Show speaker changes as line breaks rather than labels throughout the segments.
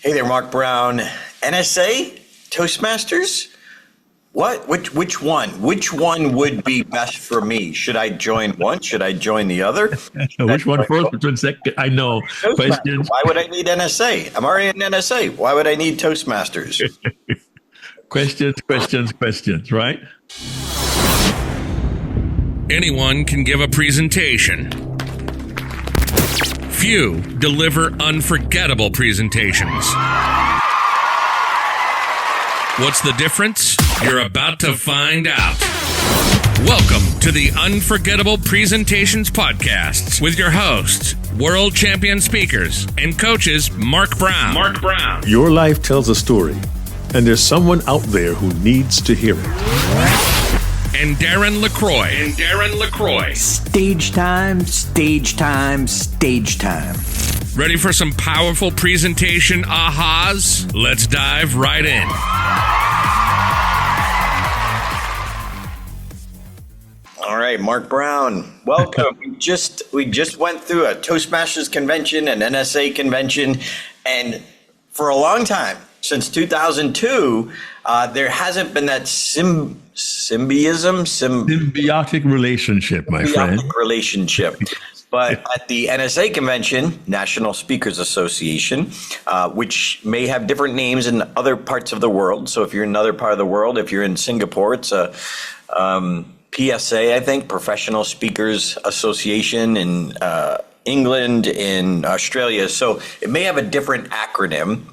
Hey there, Mark Brown. NSA? Toastmasters? What? Which one? Which one would be best for me? Should I join one? Should I join the other?
Which one first? Which one second? I know. Questions?
Why would I need NSA? I'm already in NSA. Why would I need Toastmasters?
Questions, right?
Anyone can give a presentation. Few deliver unforgettable presentations. What's the difference? You're about to find out. Welcome to the Unforgettable Presentations Podcasts with your hosts, world champion speakers and coaches Mark Brown.
Your life tells a story, and there's someone out there who needs to hear it.
And Darren LaCroix.
Stage time.
Ready for some powerful presentation ahas? Let's dive right in.
All right, Mark Brown, welcome. we just went through a Toastmasters convention, an NSA convention, and for a long time, since 2002, there hasn't been that
symbiotic relationship, my friend.
Relationship. But at the NSA convention, National Speakers Association, which may have different names in other parts of the world. So if you're in another part of the world, if you're in Singapore, it's a PSA, I think, Professional Speakers Association in England, in Australia. So it may have a different acronym,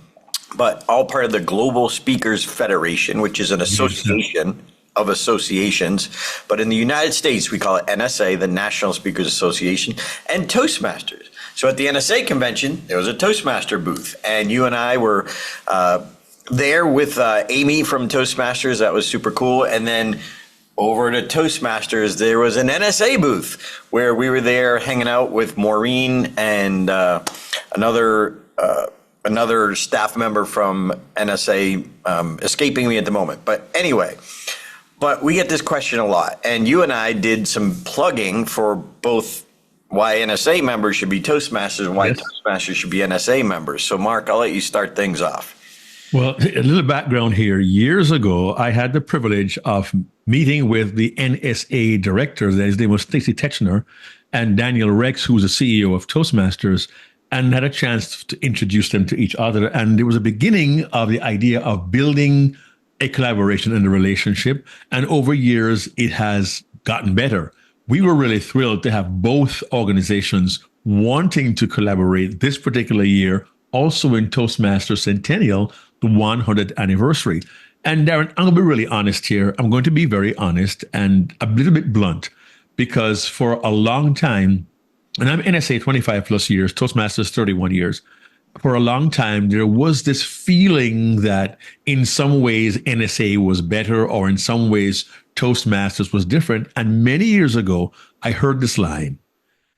but all part of the Global Speakers Federation, which is an association of associations. But in the United States, we call it NSA, the National Speakers Association, and Toastmasters. So at the NSA convention, there was a Toastmaster booth, and you and I were there with Amy from Toastmasters. That was super cool. And then over to Toastmasters, there was an NSA booth where we were there hanging out with Maureen and another staff member from NSA, escaping me at the moment. But anyway, we get this question a lot. And you and I did some plugging for both why NSA members should be Toastmasters and why Toastmasters should be NSA members. So, Mark, I'll let you start things off.
Well, a little background here. Years ago, I had the privilege of meeting with the NSA director. His name was Stacy Techner, and Daniel Rex, who was the CEO of Toastmasters, and had a chance to introduce them to each other. And there was a beginning of the idea of building a collaboration and a relationship. And over years, it has gotten better. We were really thrilled to have both organizations wanting to collaborate this particular year, also in Toastmasters Centennial, the 100th anniversary. And Darren, I'm going to be really honest here. I'm going to be very honest and a little bit blunt, because for a long time, and I'm NSA 25 plus years, Toastmasters 31 years. For a long time, there was this feeling that in some ways NSA was better, or in some ways Toastmasters was different. And many years ago, I heard this line: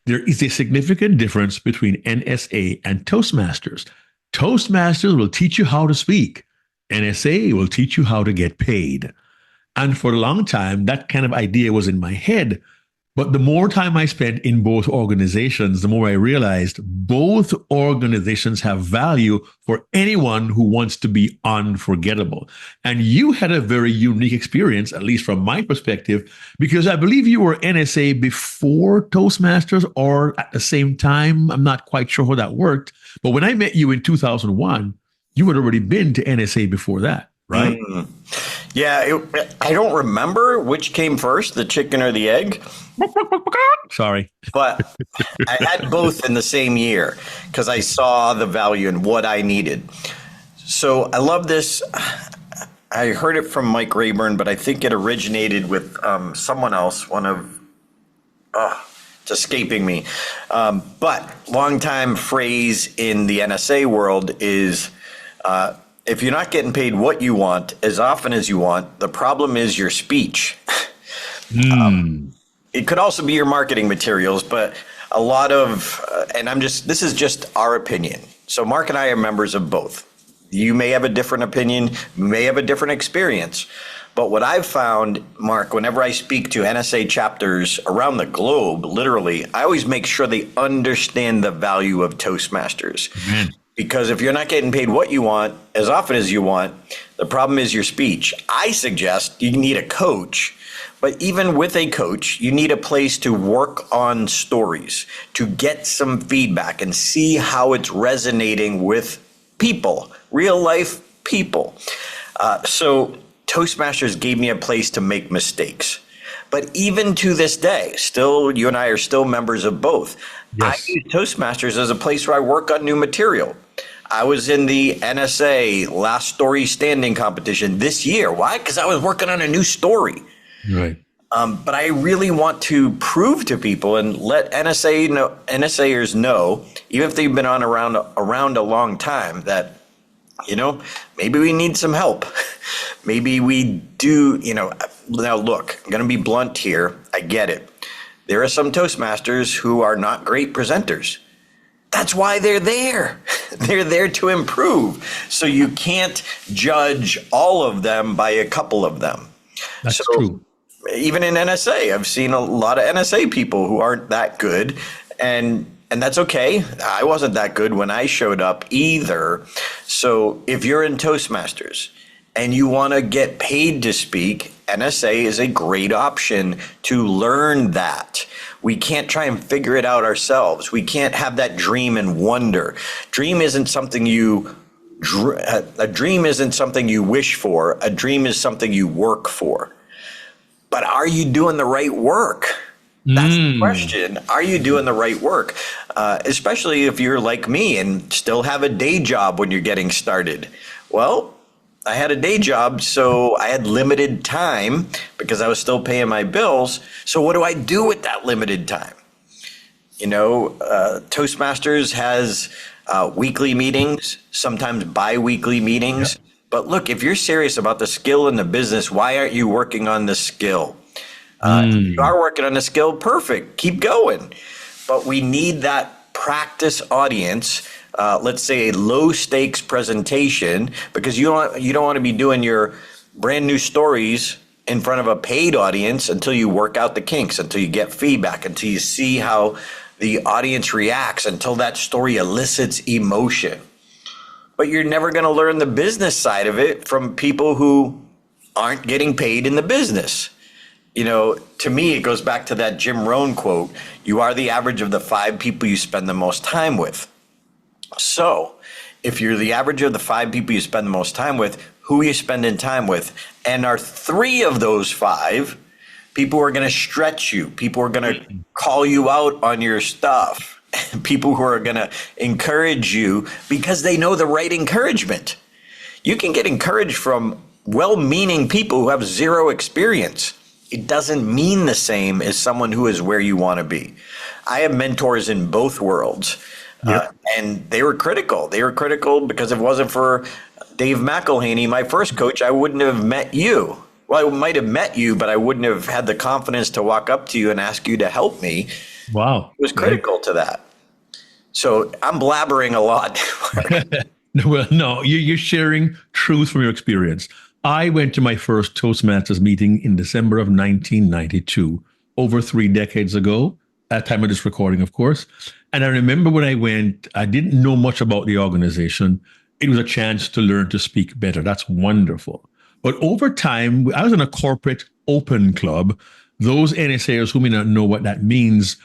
there is a significant difference between NSA and Toastmasters. Toastmasters will teach you how to speak. NSA will teach you how to get paid. And for a long time, that kind of idea was in my head. But the more time I spent in both organizations, the more I realized both organizations have value for anyone who wants to be unforgettable. And you had a very unique experience, at least from my perspective, because I believe you were NSA before Toastmasters or at the same time. I'm not quite sure how that worked. But when I met you in 2001, you had already been to NSA before that, right?
Yeah, I don't remember which came first, the chicken or the egg.
Sorry.
But I had both in the same year because I saw the value in what I needed. So I love this. I heard it from Mike Rayburn, but I think it originated with someone else, it's escaping me. But longtime phrase in the NSA world is, if you're not getting paid what you want as often as you want, the problem is your speech. It could also be your marketing materials, but a lot of, this is just our opinion. So Mark and I are members of both. You may have a different opinion, you may have a different experience. But what I've found, Mark, whenever I speak to NSA chapters around the globe, literally, I always make sure they understand the value of Toastmasters. Because if you're not getting paid what you want as often as you want, the problem is your speech. I suggest you need a coach, but even with a coach, you need a place to work on stories, to get some feedback and see how it's resonating with people, real life people. So Toastmasters gave me a place to make mistakes. But even to this day, still, you and I are still members of both.
Yes.
I use Toastmasters as a place where I work on new material. I was in the NSA Last Story Standing competition this year. Why? Because I was working on a new story.
Right.
But I really want to prove to people and let NSAers know, even if they've been around a long time, that, maybe we need some help. Maybe we do, now look, I'm going to be blunt here. I get it. There are some Toastmasters who are not great presenters. That's why they're there. They're there to improve. So you can't judge all of them by a couple of them.
That's true.
Even in NSA, I've seen a lot of NSA people who aren't that good, and that's okay. I wasn't that good when I showed up either. So if you're in Toastmasters and you want to get paid to speak, NSA is a great option to learn that. We can't try and figure it out ourselves. We can't have that dream and wonder. A dream isn't something you wish for. A dream is something you work for. But are you doing the right work? That's the question. Are you doing the right work? Especially if you're like me and still have a day job when you're getting started. Well, I had a day job, so I had limited time because I was still paying my bills. So what do I do with that limited time? Toastmasters has weekly meetings, sometimes bi-weekly meetings. Yeah. But look, if you're serious about the skill in the business, why aren't you working on the skill? If you are working on the skill, perfect. Keep going. But we need that practice audience. Let's say a low stakes presentation, because you don't want to be doing your brand new stories in front of a paid audience until you work out the kinks, until you get feedback, until you see how the audience reacts, until that story elicits emotion. But you're never going to learn the business side of it from people who aren't getting paid in the business. To me, it goes back to that Jim Rohn quote, you are the average of the 5 people you spend the most time with. So if you're the average of the 5 people you spend the most time with, who are you spending time with? And are 3 of those 5 people who are going to stretch you, people who are going to call you out on your stuff, people who are going to encourage you because they know the right encouragement. You can get encouraged from well-meaning people who have zero experience. It doesn't mean the same as someone who is where you want to be. I have mentors in both worlds. Yep. And they were critical. They were critical because if it wasn't for Dave McElhaney, my first coach, I wouldn't have met you. Well, I might have met you, but I wouldn't have had the confidence to walk up to you and ask you to help me.
Wow.
It was critical to that. So I'm blabbering a lot.
Well, no, you're sharing truth from your experience. I went to my first Toastmasters meeting in December of 1992, over 3 decades ago, at the time of this recording, of course. And I remember when I went, I didn't know much about the organization. It was a chance to learn to speak better. That's wonderful. But over time, I was in a corporate open club. Those NSAers who may not know what that means,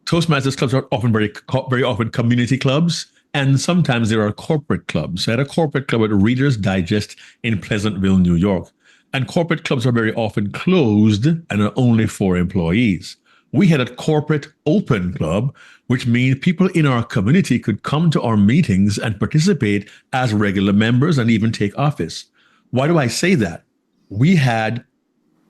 Toastmasters clubs are often very often community clubs, and sometimes there are corporate clubs. I had a corporate club at Reader's Digest in Pleasantville, New York. And corporate clubs are very often closed and are only for employees. We had a corporate open club, which means people in our community could come to our meetings and participate as regular members and even take office. Why do I say that? We had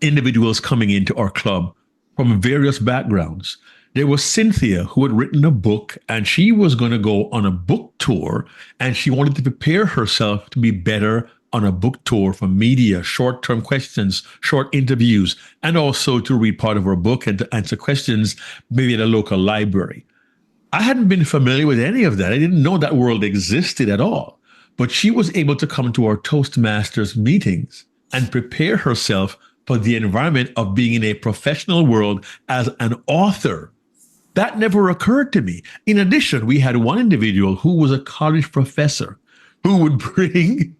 individuals coming into our club from various backgrounds. There was Cynthia, who had written a book, and she was going to go on a book tour, and she wanted to prepare herself to be better on a book tour for media, short-term questions, short interviews, and also to read part of her book and to answer questions maybe at a local library. I hadn't been familiar with any of that. I didn't know that world existed at all. But she was able to come to our Toastmasters meetings and prepare herself for the environment of being in a professional world as an author That never occurred to me. In addition, we had one individual who was a college professor who would bring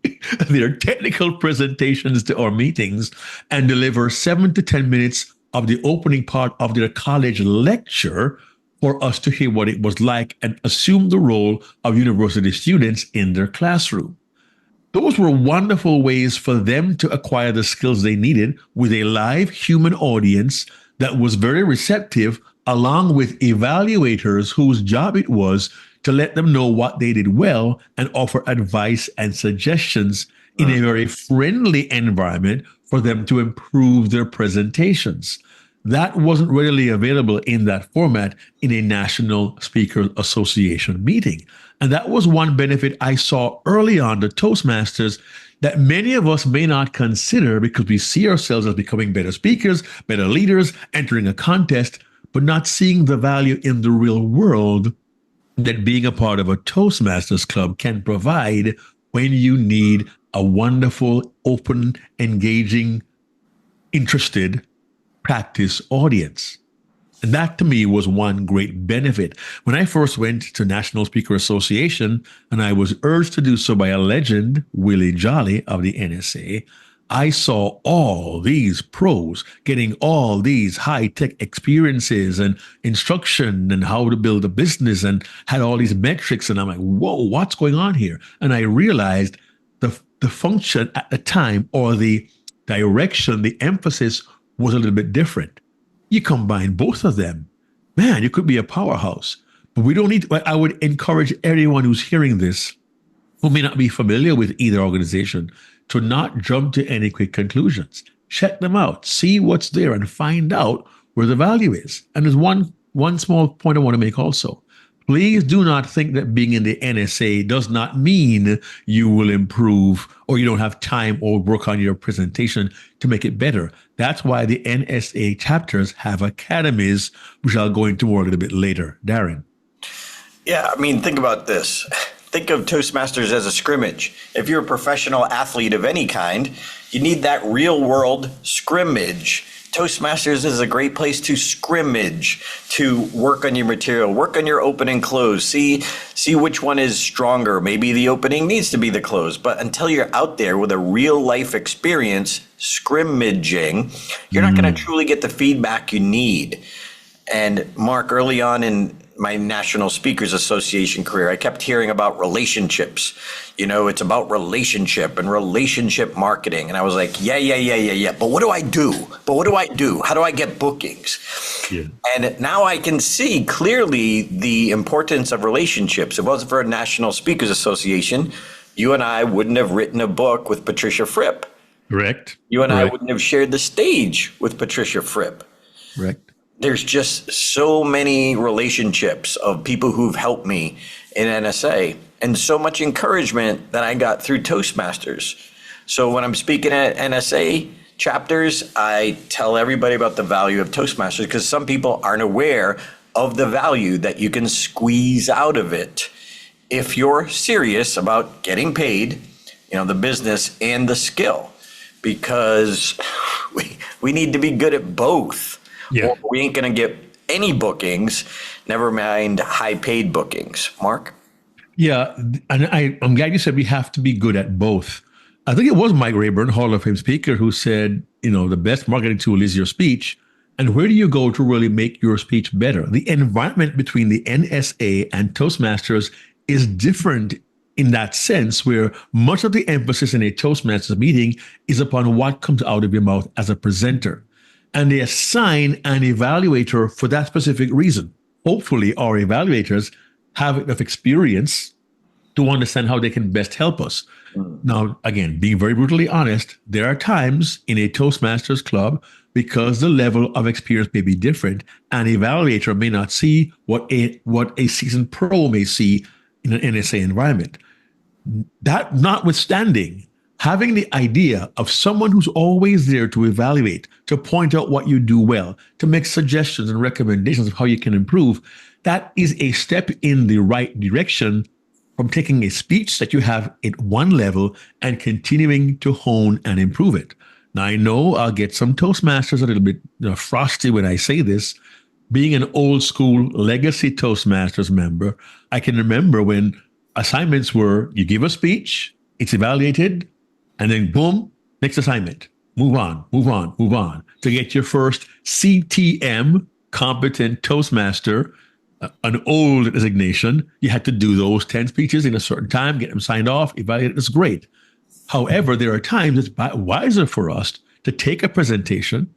their technical presentations to our meetings and deliver 7 to 10 minutes of the opening part of their college lecture for us to hear what it was like and assume the role of university students in their classroom. Those were wonderful ways for them to acquire the skills they needed with a live human audience that was very receptive, along with evaluators whose job it was to let them know what they did well and offer advice and suggestions in a very friendly environment for them to improve their presentations. That wasn't readily available in that format in a National Speakers Association meeting. And that was one benefit I saw early on to Toastmasters that many of us may not consider because we see ourselves as becoming better speakers, better leaders, entering a contest, but not seeing the value in the real world that being a part of a Toastmasters club can provide when you need a wonderful, open, engaging, interested practice audience. And that to me was one great benefit. When I first went to National Speaker Association, and I was urged to do so by a legend, Willie Jolly of the NSA, I saw all these pros getting all these high-tech experiences and instruction and how to build a business and had all these metrics. And I'm like, whoa, what's going on here? And I realized the function at the time, or the direction, the emphasis was a little bit different. You combine both of them, man, you could be a powerhouse. But we don't need, I would encourage everyone who's hearing this, who may not be familiar with either organization, to not jump to any quick conclusions. Check them out, see what's there, and find out where the value is. And there's one small point I want to make also. Please do not think that being in the NSA does not mean you will improve or you don't have time or work on your presentation to make it better. That's why the NSA chapters have academies, which I'll go into more a little bit later. Darren.
Yeah, I mean, think about this. Think of Toastmasters as a scrimmage. If you're a professional athlete of any kind, you need that real world scrimmage. Toastmasters is a great place to scrimmage, to work on your material, work on your open and close, see which one is stronger. Maybe the opening needs to be the close, but until you're out there with a real life experience scrimmaging, you're not going to truly get the feedback you need. And Mark, early on in my National Speakers Association career, I kept hearing about relationships. You know, it's about relationship and relationship marketing. And I was like, yeah. But what do I do? How do I get bookings? Yeah. And now I can see clearly the importance of relationships. If it wasn't for a National Speakers Association, you and I wouldn't have written a book with Patricia Fripp.
Correct.
You and I wouldn't have shared the stage with Patricia Fripp.
Correct.
There's just so many relationships of people who've helped me in NSA and so much encouragement that I got through Toastmasters. So when I'm speaking at NSA chapters, I tell everybody about the value of Toastmasters because some people aren't aware of the value that you can squeeze out of it if you're serious about getting paid, you know, the business and the skill, because we need to be good at both. Yeah. Or we ain't going to get any bookings, never mind high-paid bookings. Mark?
Yeah, and I'm glad you said we have to be good at both. I think it was Mike Rayburn, Hall of Fame speaker, who said, you know, the best marketing tool is your speech. And where do you go to really make your speech better? The environment between the NSA and Toastmasters is different in that sense, where much of the emphasis in a Toastmasters meeting is upon what comes out of your mouth as a presenter. And they assign an evaluator for that specific reason. Hopefully, our evaluators have enough experience to understand how they can best help us. Now, again, being very brutally honest, there are times in a Toastmasters club, because the level of experience may be different, an evaluator may not see what a seasoned pro may see in an NSA environment. That notwithstanding, having the idea of someone who's always there to evaluate, to point out what you do well, to make suggestions and recommendations of how you can improve, that is a step in the right direction from taking a speech that you have at one level and continuing to hone and improve it. Now, I know I'll get some Toastmasters a little bit frosty when I say this, being an old school legacy Toastmasters member, I can remember when assignments were you give a speech, it's evaluated, and then boom, next assignment. Move on, move on, move on. To get your first CTM, competent Toastmaster, an old designation, you had to do those 10 speeches in a certain time, get them signed off, evaluated. It's great. However, there are times it's wiser for us to take a presentation.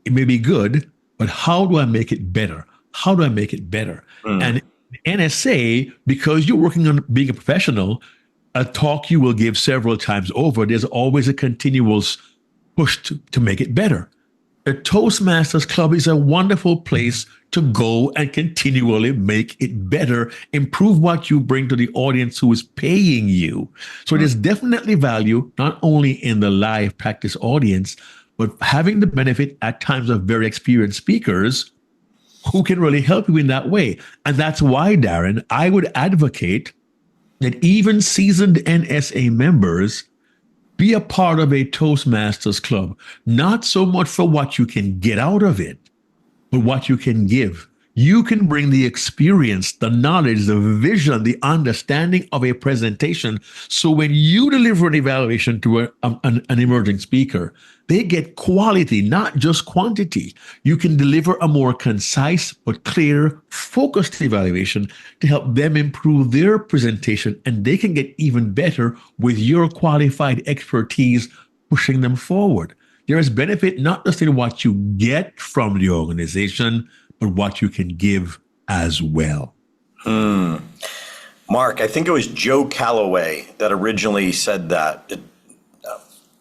It may be good, but how do I make it better? How do I make it better? And NSA, because you're working on being a professional, a talk you will give several times over, there's always a continuous push to make it better. The Toastmasters Club is a wonderful place to go and continually make it better, improve what you bring to the audience who is paying you. So there's definitely value, not only in the live practice audience, but having the benefit at times of very experienced speakers who can really help you in that way. And that's why, Darren, I would advocate that even seasoned NSA members be a part of a Toastmasters Club, not so much for what you can get out of it, but what you can give. You can bring the experience, the knowledge, the vision, the understanding of a presentation. So when you deliver an evaluation to an emerging speaker, they get quality, not just quantity. You can deliver a more concise but clear, focused evaluation to help them improve their presentation, and they can get even better with your qualified expertise pushing them forward. There is benefit not just in what you get from the organization, but what you can give as well.
Mark, I think it was Joe Calloway that originally said that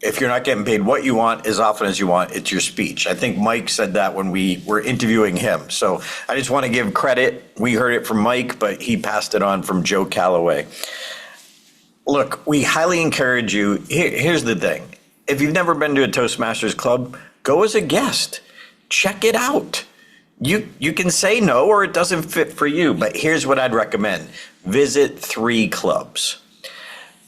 if you're not getting paid what you want as often as you want, it's your speech. I think Mike said that when we were interviewing him. So I just want to give credit. We heard it from Mike, but he passed it on from Joe Calloway. Look, we highly encourage you. Here's the thing. If you've never been to a Toastmasters Club, go as a guest. Check it out. You can say no or it doesn't fit for you, but here's what I'd recommend. Visit 3 clubs.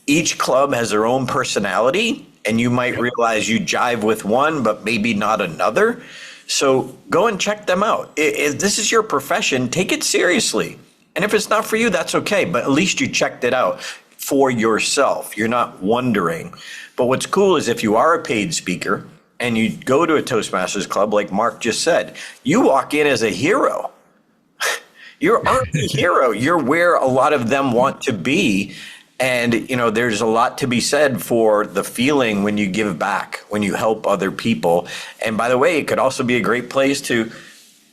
Each club has their own personality, and you might realize you jive with one, but maybe not another. So go and check them out. If this is your profession, take it seriously. And if it's not for you, that's okay, but at least you checked it out for yourself. You're not wondering. But what's cool is if you are a paid speaker, and you go to a Toastmasters Club, like Mark just said, you walk in as a hero. You're a hero. You're where a lot of them want to be. And, there's a lot to be said for the feeling when you give back, when you help other people. And by the way, it could also be a great place to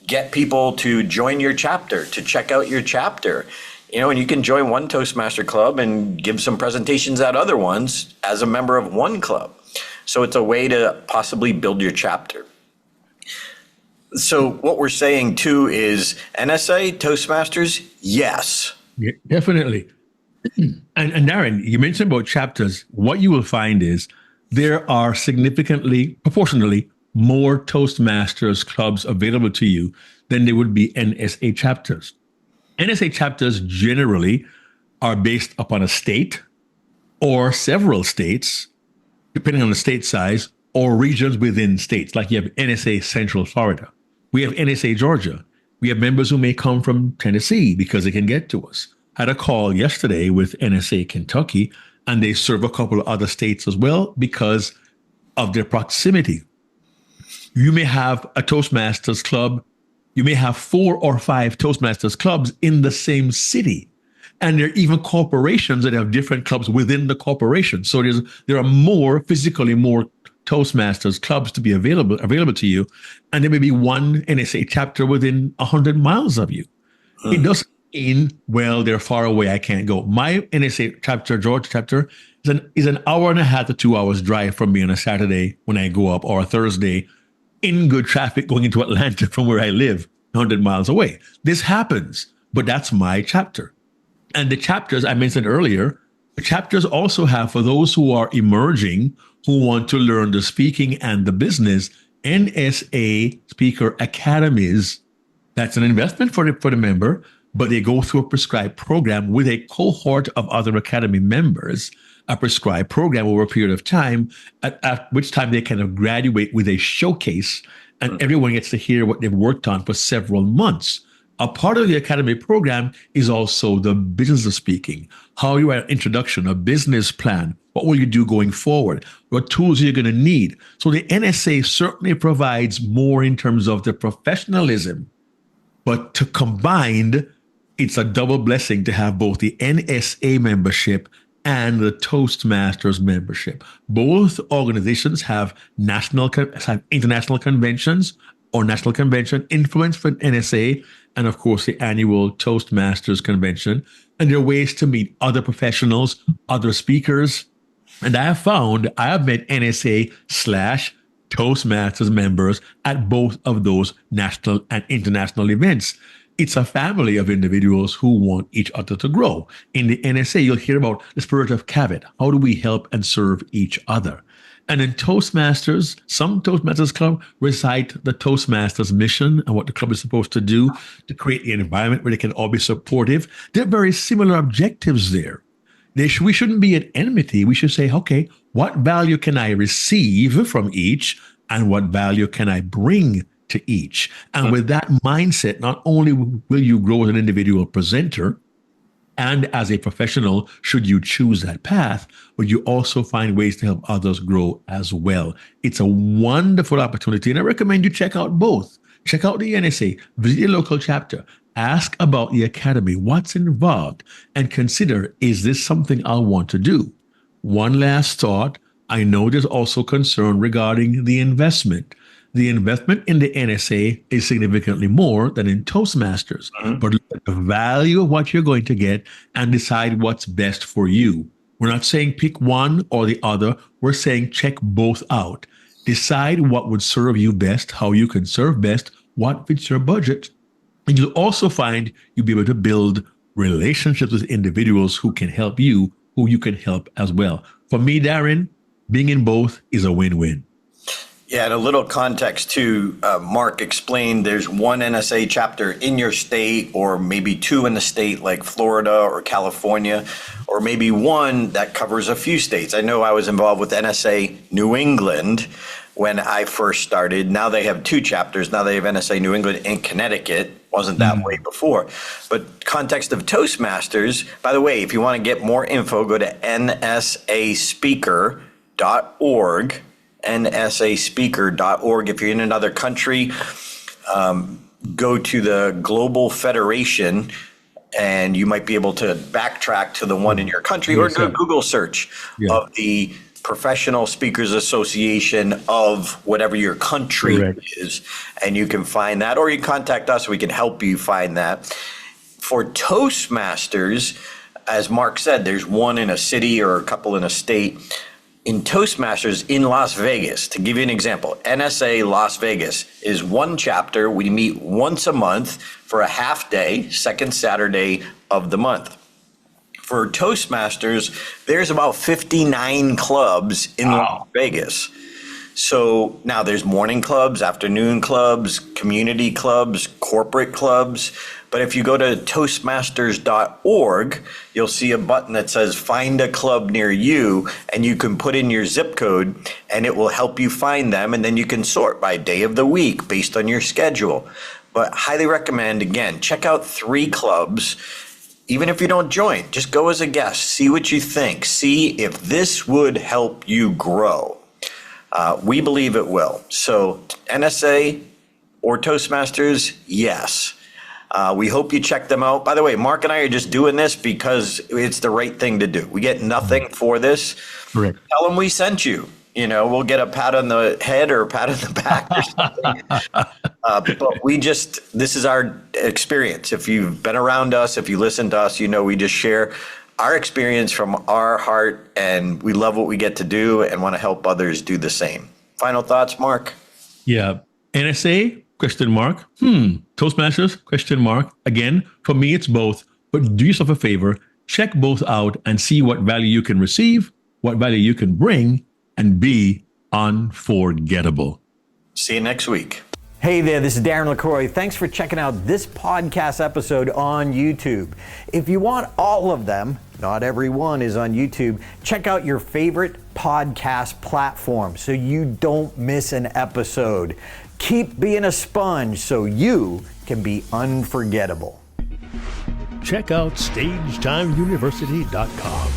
get people to join your chapter, to check out your chapter. And you can join one Toastmaster Club and give some presentations at other ones as a member of one club. So it's a way to possibly build your chapter. So what we're saying too is NSA, Toastmasters, yes.
Yeah, definitely. And Darren, you mentioned about chapters. What you will find is there are proportionally more Toastmasters clubs available to you than there would be NSA chapters. NSA chapters generally are based upon a state or several states, depending on the state size, or regions within states. Like you have NSA Central Florida. We have NSA Georgia. We have members who may come from Tennessee because they can get to us. I had a call yesterday with NSA Kentucky, and they serve a couple of other states as well because of their proximity. You may have a Toastmasters club. You may have 4 or 5 Toastmasters clubs in the same city. And there are even corporations that have different clubs within the corporation. So there are physically more Toastmasters clubs to be available to you. And there may be one NSA chapter within 100 miles of you. It doesn't mean, well, they're far away, I can't go. My NSA chapter, Georgia chapter, is an hour and a half to 2 hours drive from me on a Saturday when I go up, or a Thursday in good traffic going into Atlanta from where I live, 100 miles away. This happens, but that's my chapter. And the chapters I mentioned earlier, the chapters also have, for those who are emerging, who want to learn the speaking and the business, NSA Speaker Academies. That's an investment for the member, but they go through a prescribed program with a cohort of other Academy members, a prescribed program over a period of time, at which time they kind of graduate with a showcase. and everyone gets to hear what they've worked on for several months. A part of the Academy program is also the business of speaking, how you write an introduction, a business plan. What will you do going forward? What tools are you going to need? So the NSA certainly provides more in terms of the professionalism, but to combine, it's a double blessing to have both the NSA membership and the Toastmasters membership. Both organizations have international conventions or national convention influence for NSA, and of course the annual Toastmasters convention. And there are ways to meet other professionals, other speakers. And I have met NSA/Toastmasters members at both of those national and international events. It's a family of individuals who want each other to grow. In the NSA, you'll hear about the spirit of CAVIT. How do we help and serve each other? And in Toastmasters, some Toastmasters club recite the Toastmasters mission and what the club is supposed to do to create the environment where they can all be supportive. There are very similar objectives there. We shouldn't be at enmity. We should say, okay, what value can I receive from each, and what value can I bring to each? And with that mindset, not only will you grow as an individual presenter and as a professional, should you choose that path, but you also find ways to help others grow as well. It's a wonderful opportunity, and I recommend you check out both. Check out the NSA, visit your local chapter, ask about the Academy, what's involved, and consider, is this something I'll want to do? One last thought. I know there's also concern regarding the investment. The investment in the NSA is significantly more than in Toastmasters, but look at the value of what you're going to get and decide what's best for you. We're not saying pick one or the other. We're saying check both out. Decide what would serve you best, how you can serve best, what fits your budget. And you'll also find you'll be able to build relationships with individuals who can help you, who you can help as well. For me, Darren, being in both is a win-win.
Yeah, and a little context too. Mark explained there's one NSA chapter in your state, or maybe two in the state like Florida or California, or maybe one that covers a few states. I know I was involved with NSA New England when I first started. Now they have two chapters. Now they have NSA New England in Connecticut. Wasn't that way before. But context of Toastmasters, by the way, if you want to get more info, go to nsaspeaker.org. nsaspeaker.org. If you're in another country, go to the Global Federation, and you might be able to backtrack to the one in your country, or do a Google search of the Professional Speakers Association of whatever your country is, and you can find that, or you contact us, we can help you find that. For Toastmasters, as Mark said, there's one in a city or a couple in a state. In Toastmasters in Las Vegas, to give you an example, NSA Las Vegas is one chapter. We meet once a month for a half day, second Saturday of the month. For Toastmasters, there's about 59 clubs in Las Vegas. So now there's morning clubs, afternoon clubs, community clubs, corporate clubs. But if you go to Toastmasters.org, you'll see a button that says find a club near you, and you can put in your zip code and it will help you find them. And then you can sort by day of the week based on your schedule. But highly recommend, again, check out 3 clubs. Even if you don't join, just go as a guest, see what you think, see if this would help you grow. We believe it will. So NSA or Toastmasters, yes. We hope you check them out. By the way, Mark and I are just doing this because it's the right thing to do. We get nothing for this.
Correct.
Tell them we sent you. You know, we'll get a pat on the head or a pat on the back or something. But this is our experience. If you've been around us, if you listen to us, you know we just share our experience from our heart, and we love what we get to do and want to help others do the same. Final thoughts, Mark?
Yeah. NSA? Question mark. Toastmasters? Question mark. Again, for me, it's both. But do yourself a favor. Check both out and see what value you can receive, what value you can bring, and be unforgettable.
See you next week.
Hey there, this is Darren LaCroix. Thanks for checking out this podcast episode on YouTube. If you want all of them, not every one is on YouTube, check out your favorite podcast platform so you don't miss an episode. Keep being a sponge so you can be unforgettable.
Check out StagetimeUniversity.com,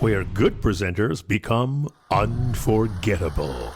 where good presenters become unforgettable.